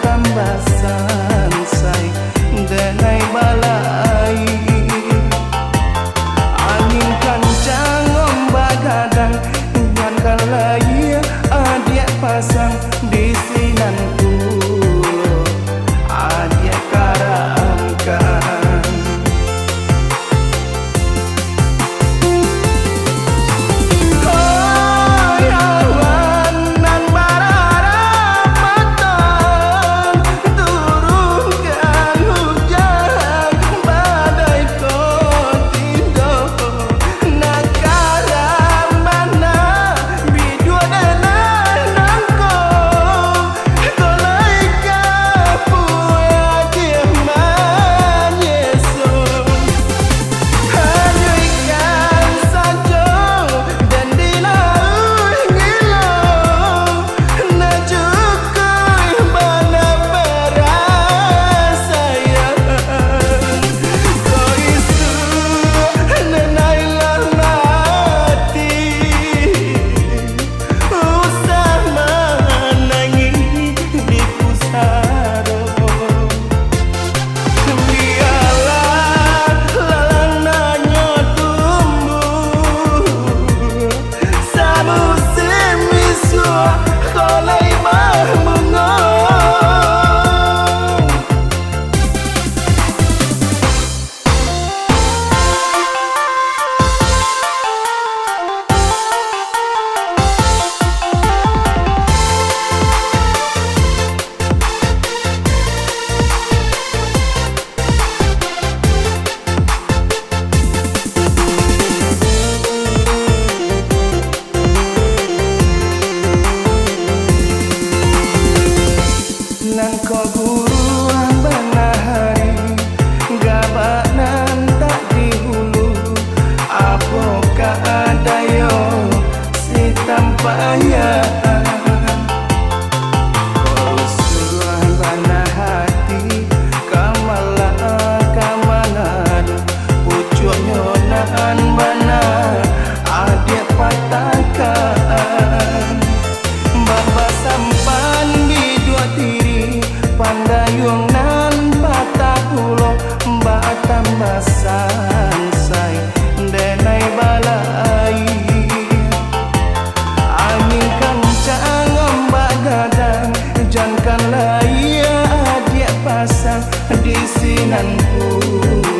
tambah sansai denai balai angin kancang ombak gadang ngan kalai adik pasang di sinan kulo adik karamkan nan ko guru banahari gabanan tak dihulu apakah ada yo si tampaknya kau suruh banah hati kamalan pucuknya nahan banah adik patahkan baba sampan di dua tiri pandayung nan patah pulo mbak tambah sansai denai balai angin kancang ombak gadang jangan laya adik pasang di sinan kulo